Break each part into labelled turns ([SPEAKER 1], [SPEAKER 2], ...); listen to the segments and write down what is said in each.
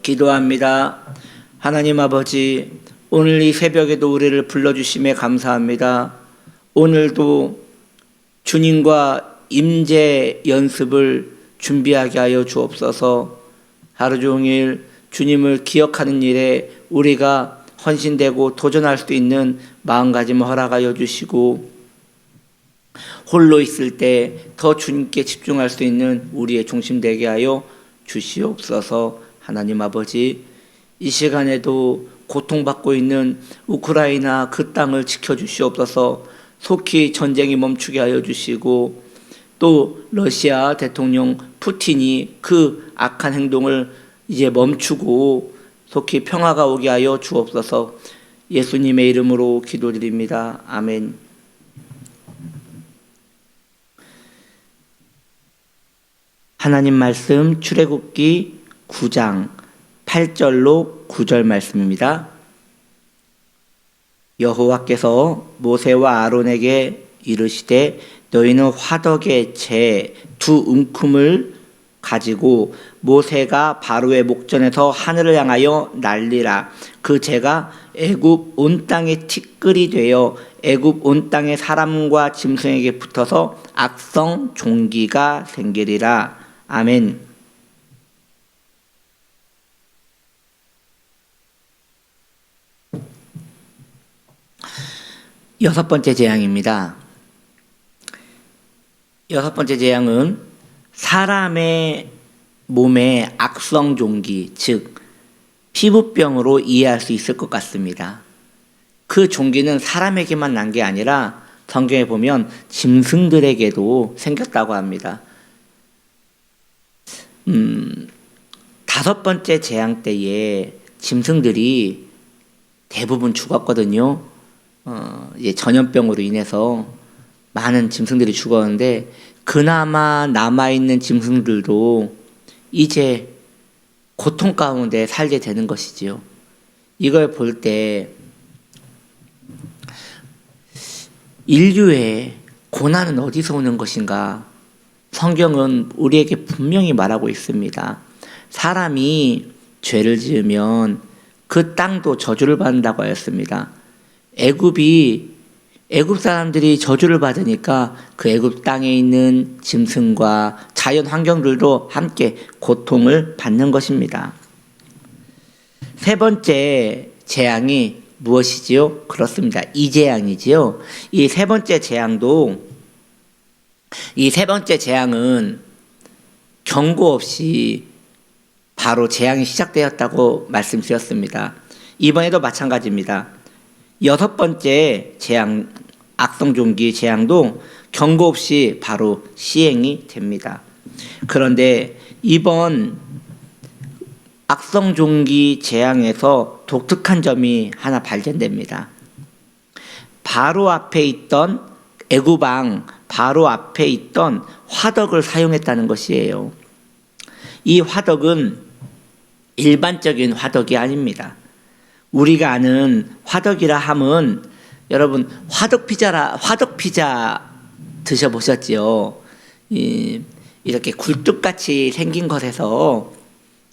[SPEAKER 1] 기도합니다. 하나님 아버지, 오늘 이 새벽에도 우리를 불러주심에 감사합니다. 오늘도 주님과 임재 연습을 준비하게 하여 주옵소서. 하루 종일 주님을 기억하는 일에 우리가 헌신되고 도전할 수 있는 마음가짐을 허락하여 주시고, 홀로 있을 때 더 주님께 집중할 수 있는 우리의 중심 되게 하여 주시옵소서. 하나님 아버지, 이 시간에도 고통받고 있는 우크라이나 그 땅을 지켜주시옵소서. 속히 전쟁이 멈추게 하여 주시고, 또 러시아 대통령 푸틴이 그 악한 행동을 이제 멈추고 속히 평화가 오게 하여 주옵소서. 예수님의 이름으로 기도드립니다. 아멘. 하나님 말씀 출애굽기 9장 8절로 9절 말씀입니다. 여호와께서 모세와 아론에게 이르시되 너희는 화덕의 재 두 움큼을 가지고 모세가 바로의 목전에서 하늘을 향하여 날리라. 그 재가 애굽 온 땅의 티끌이 되어 애굽 온 땅의 사람과 짐승에게 붙어서 악성 종기가 생기리라. 아멘. 여섯 번째 재앙입니다. 여섯 번째 재앙은 사람의 몸에 악성 종기, 즉 피부병으로 이해할 수 있을 것 같습니다. 그 종기는 사람에게만 난 게 아니라 성경에 보면 짐승들에게도 생겼다고 합니다. 다섯 번째 재앙 때에 짐승들이 대부분 죽었거든요. 전염병으로 인해서 많은 짐승들이 죽었는데, 그나마 남아있는 짐승들도 이제 고통 가운데 살게 되는 것이지요. 이걸 볼 때 인류의 고난은 어디서 오는 것인가? 성경은 우리에게 분명히 말하고 있습니다. 사람이 죄를 지으면 그 땅도 저주를 받는다고 하였습니다. 애굽 사람들이 저주를 받으니까 그 애굽 땅에 있는 짐승과 자연 환경들도 함께 고통을 받는 것입니다. 세 번째 재앙이 무엇이지요? 그렇습니다. 이 재앙이지요. 이 세 번째 재앙은 경고 없이 바로 재앙이 시작되었다고 말씀드렸습니다. 이번에도 마찬가지입니다. 여섯 번째 재앙, 악성종기 재앙도 경고 없이 바로 시행이 됩니다. 그런데 이번 악성종기 재앙에서 독특한 점이 하나 발견됩니다. 바로 앞에 있던 애굽왕, 바로 앞에 있던 화덕을 사용했다는 것이에요. 이 화덕은 일반적인 화덕이 아닙니다. 우리가 아는 화덕이라 함은, 여러분 화덕 피자 드셔보셨지요? 이렇게 굴뚝같이 생긴 것에서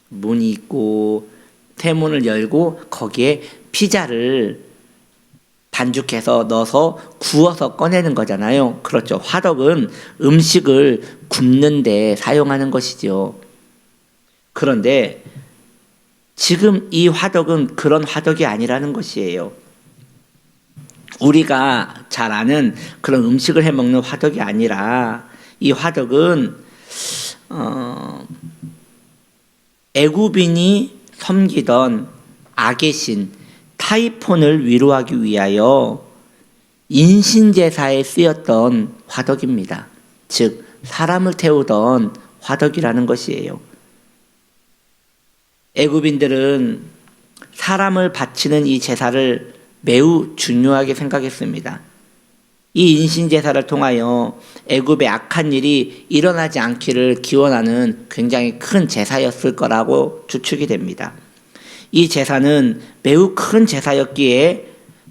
[SPEAKER 1] 문이 있고 태문을 열고 거기에 피자를 반죽해서 넣어서 구워서 꺼내는 거잖아요. 그렇죠. 화덕은 음식을 굽는 데 사용하는 것이죠. 그런데 지금 이 화덕은 그런 화덕이 아니라는 것이에요. 우리가 잘 아는 그런 음식을 해먹는 화덕이 아니라, 이 화덕은 애굽인이 섬기던 악의 신 타이폰을 위로하기 위하여 인신제사에 쓰였던 화덕입니다. 즉 사람을 태우던 화덕이라는 것이에요. 애굽인들은 사람을 바치는 이 제사를 매우 중요하게 생각했습니다. 이 인신제사를 통하여 애굽의 악한 일이 일어나지 않기를 기원하는 굉장히 큰 제사였을 거라고 추측이 됩니다. 이 제사는 매우 큰 제사였기에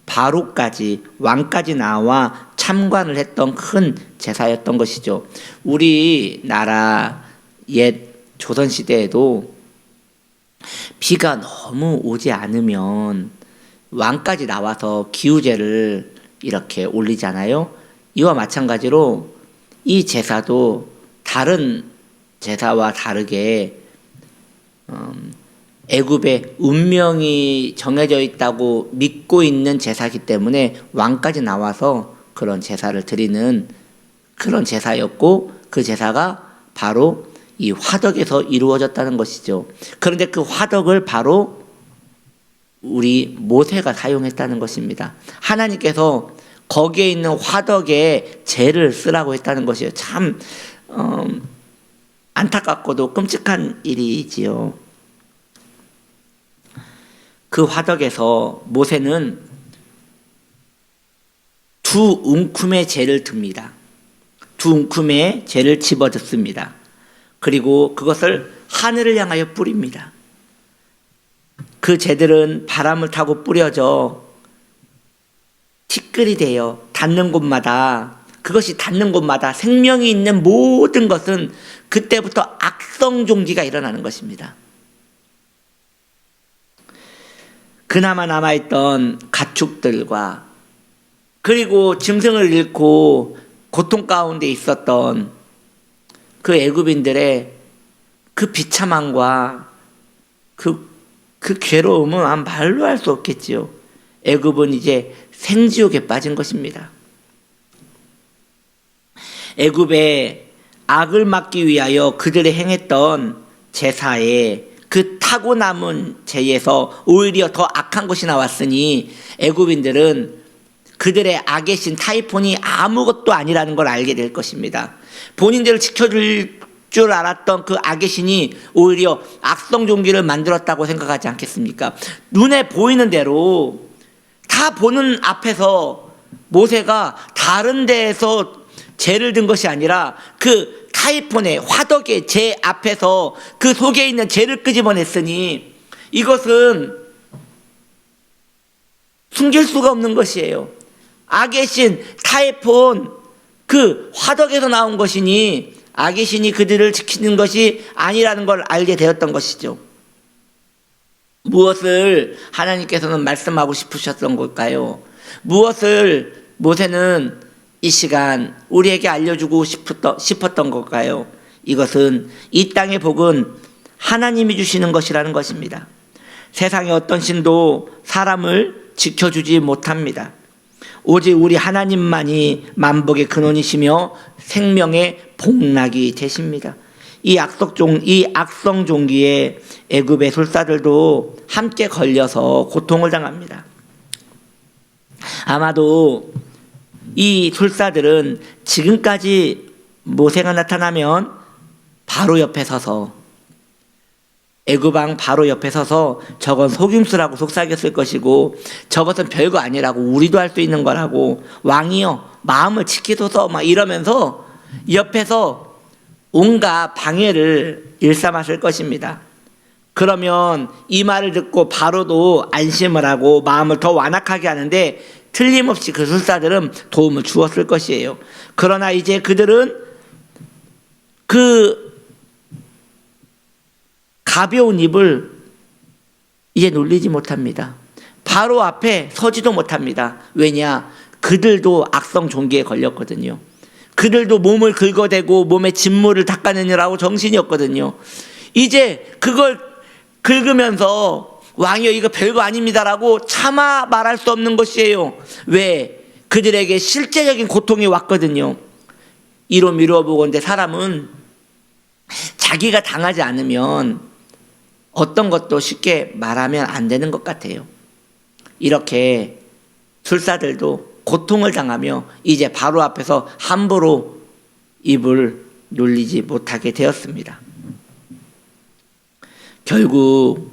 [SPEAKER 1] 바로까지, 왕까지 나와 참관을 했던 큰 제사였던 것이죠. 우리나라 옛 조선시대에도 비가 너무 오지 않으면 왕까지 나와서 기우제를 이렇게 올리잖아요. 이와 마찬가지로 이 제사도 다른 제사와 다르게 애굽의 운명이 정해져 있다고 믿고 있는 제사이기 때문에 왕까지 나와서 그런 제사를 드리는 그런 제사였고, 그 제사가 바로 이 화덕에서 이루어졌다는 것이죠. 그런데 그 화덕을 바로 우리 모세가 사용했다는 것입니다. 하나님께서 거기에 있는 화덕에 재를 쓰라고 했다는 것이에요. 참 안타깝고도 끔찍한 일이지요. 그 화덕에서 모세는 두 움큼의 재를 듭니다. 두 움큼의 재를 집어듣습니다. 그리고 그것을 하늘을 향하여 뿌립니다. 그 재들은 바람을 타고 뿌려져 티끌이 되어 닿는 곳마다, 그것이 닿는 곳마다 생명이 있는 모든 것은 그때부터 악성종기가 일어나는 것입니다. 그나마 남아있던 가축들과 그리고 짐승을 잃고 고통 가운데 있었던 그 애굽인들의 그 비참함과 그 괴로움은 말로 할 수 없겠지요. 애굽은 이제 생지옥에 빠진 것입니다. 애굽의 악을 막기 위하여 그들이 행했던 제사에 그 타고 남은 죄에서 오히려 더 악한 것이 나왔으니 애굽인들은 그들의 악의 신 타이폰이 아무것도 아니라는 걸 알게 될 것입니다. 본인들을 지켜줄 줄 알았던 그 악의 신이 오히려 악성 종기를 만들었다고 생각하지 않겠습니까? 눈에 보이는 대로 다 보는 앞에서 모세가 다른 데에서 죄를 든 것이 아니라 그 타이폰의 화덕의 죄 앞에서 그 속에 있는 죄를 끄집어냈으니 이것은 숨길 수가 없는 것이에요. 악의 신 타이폰 그 화덕에서 나온 것이니 악의 신이 그들을 지키는 것이 아니라는 걸 알게 되었던 것이죠. 무엇을 하나님께서는 말씀하고 싶으셨던 걸까요? 무엇을 모세는 이 시간 우리에게 알려주고 싶었던 걸까요? 이것은 이 땅의 복은 하나님이 주시는 것이라는 것입니다. 세상의 어떤 신도 사람을 지켜주지 못합니다. 오직 우리 하나님만이 만복의 근원이시며 생명의 복락이 되십니다. 이 악성 종기에 애굽의 술사들도 함께 걸려서 고통을 당합니다. 아마도 이 술사들은 지금까지 모세가 나타나면 바로 옆에 서서 애굽왕 바로 옆에 서서 저건 속임수라고 속삭였을 것이고 저것은 별거 아니라고 우리도 할 수 있는 거라고 왕이여 마음을 지키소서 막 이러면서 옆에서 온갖 방해를 일삼았을 것입니다. 그러면 이 말을 듣고 바로도 안심을 하고 마음을 더 완악하게 하는데 틀림없이 그 술사들은 도움을 주었을 것이에요. 그러나 이제 그들은 그 가벼운 입을 이제 놀리지 못합니다. 바로 앞에 서지도 못합니다. 왜냐? 그들도 악성 종기에 걸렸거든요. 그들도 몸을 긁어대고 몸에 진물을 닦아내느라고 정신이 없거든요. 이제 그걸 긁으면서 왕이여 이거 별거 아닙니다라고 차마 말할 수 없는 것이에요. 왜? 그들에게 실제적인 고통이 왔거든요. 이로 미루어보건대 사람은 자기가 당하지 않으면 어떤 것도 쉽게 말하면 안 되는 것 같아요. 이렇게 술사들도 고통을 당하며 이제 바로 앞에서 함부로 입을 놀리지 못하게 되었습니다. 결국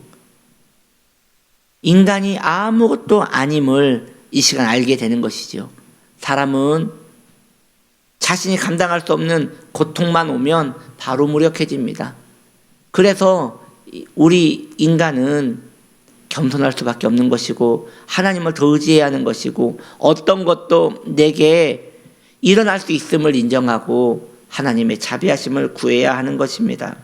[SPEAKER 1] 인간이 아무것도 아님을 이 시간 알게 되는 것이죠. 사람은 자신이 감당할 수 없는 고통만 오면 바로 무력해집니다. 그래서 우리 인간은 겸손할 수밖에 없는 것이고 하나님을 더 의지해야 하는 것이고 어떤 것도 내게 일어날 수 있음을 인정하고 하나님의 자비하심을 구해야 하는 것입니다.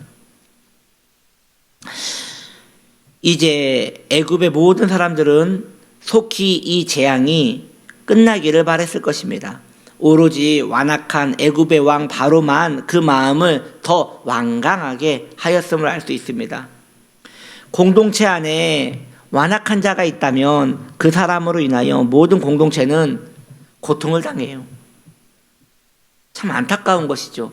[SPEAKER 1] 이제 애굽의 모든 사람들은 속히 이 재앙이 끝나기를 바랬을 것입니다. 오로지 완악한 애굽의 왕 바로만 그 마음을 더 완강하게 하였음을 알 수 있습니다. 공동체 안에 완악한 자가 있다면 그 사람으로 인하여 모든 공동체는 고통을 당해요. 참 안타까운 것이죠.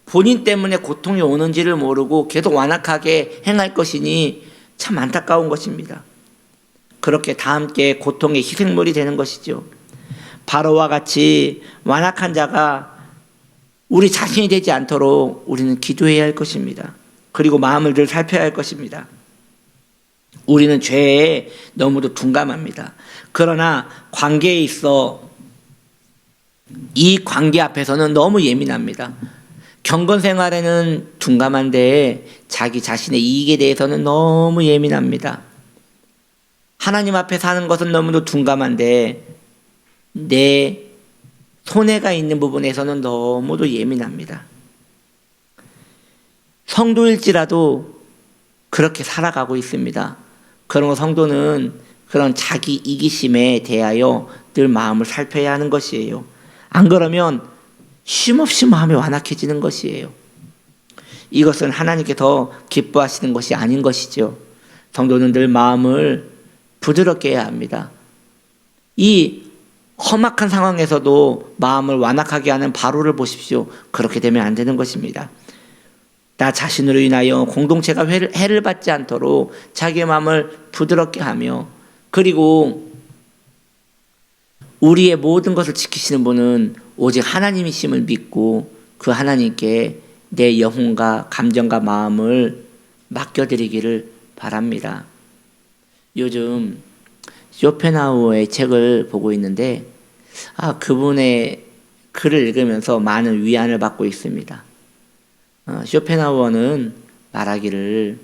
[SPEAKER 1] 본인 때문에 고통이 오는지를 모르고 계속 완악하게 행할 것이니 참 안타까운 것입니다. 그렇게 다 함께 고통의 희생물이 되는 것이죠. 바로와 같이 완악한 자가 우리 자신이 되지 않도록 우리는 기도해야 할 것입니다. 그리고 마음을 늘 살펴야 할 것입니다. 우리는 죄에 너무도 둔감합니다. 그러나 관계에 있어 이 관계 앞에서는 너무 예민합니다. 경건 생활에는 둔감한데 자기 자신의 이익에 대해서는 너무 예민합니다. 하나님 앞에 사는 것은 너무도 둔감한데 내 손해가 있는 부분에서는 너무도 예민합니다. 성도일지라도 그렇게 살아가고 있습니다. 그런 성도는 그런 자기 이기심에 대하여 늘 마음을 살펴야 하는 것이에요. 안 그러면 쉼없이 마음이 완악해지는 것이에요. 이것은 하나님께 더 기뻐하시는 것이 아닌 것이죠. 성도는 늘 마음을 부드럽게 해야 합니다. 이 험악한 상황에서도 마음을 완악하게 하는 바로를 보십시오. 그렇게 되면 안 되는 것입니다. 나 자신으로 인하여 공동체가 해를 받지 않도록 자기의 마음을 부드럽게 하며, 그리고 우리의 모든 것을 지키시는 분은 오직 하나님이심을 믿고 그 하나님께 내 영혼과 감정과 마음을 맡겨드리기를 바랍니다. 요즘 쇼펜하우어의 책을 보고 있는데 그분의 글을 읽으면서 많은 위안을 받고 있습니다. 쇼펜하우어는 말하기를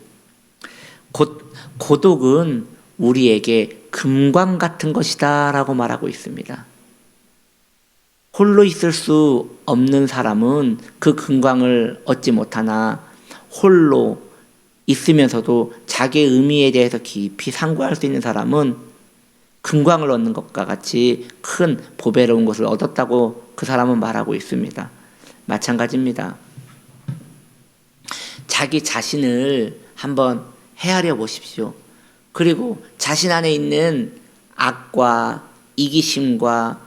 [SPEAKER 1] 고독은 우리에게 금광 같은 것이다 라고 말하고 있습니다. 홀로 있을 수 없는 사람은 그 금광을 얻지 못하나 홀로 있으면서도 자기의 의미에 대해서 깊이 상고할 수 있는 사람은 금광을 얻는 것과 같이 큰 보배로운 것을 얻었다고 그 사람은 말하고 있습니다. 마찬가지입니다. 자기 자신을 한번 헤아려 보십시오. 그리고 자신 안에 있는 악과 이기심과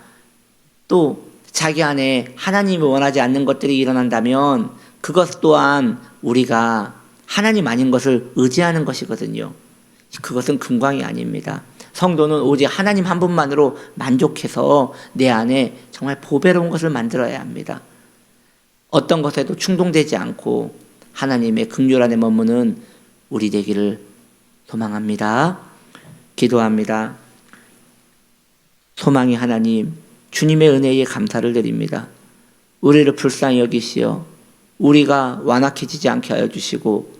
[SPEAKER 1] 또 자기 안에 하나님이 원하지 않는 것들이 일어난다면 그것 또한 우리가 하나님 아닌 것을 의지하는 것이거든요. 그것은 금광이 아닙니다. 성도는 오직 하나님 한 분만으로 만족해서 내 안에 정말 보배로운 것을 만들어야 합니다. 어떤 것에도 충동되지 않고 하나님의 긍휼 안에 머무는 우리 되기를 소망합니다. 기도합니다. 소망의 하나님, 주님의 은혜에 감사를 드립니다. 우리를 불쌍히 여기시어 우리가 완악해지지 않게 하여 주시고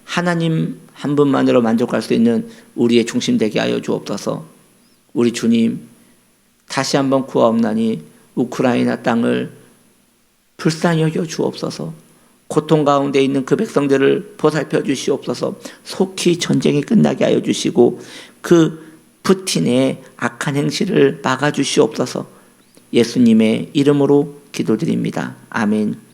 [SPEAKER 1] 하나님 한 분만으로 만족할 수 있는 우리의 중심 되게 하여 주옵소서. 우리 주님, 다시 한번 구하옵나니 우크라이나 땅을 불쌍히 여겨 주옵소서. 고통 가운데 있는 그 백성들을 보살펴 주시옵소서. 속히 전쟁이 끝나게 하여 주시고 그 푸틴의 악한 행실을 막아 주시옵소서. 예수님의 이름으로 기도드립니다. 아멘.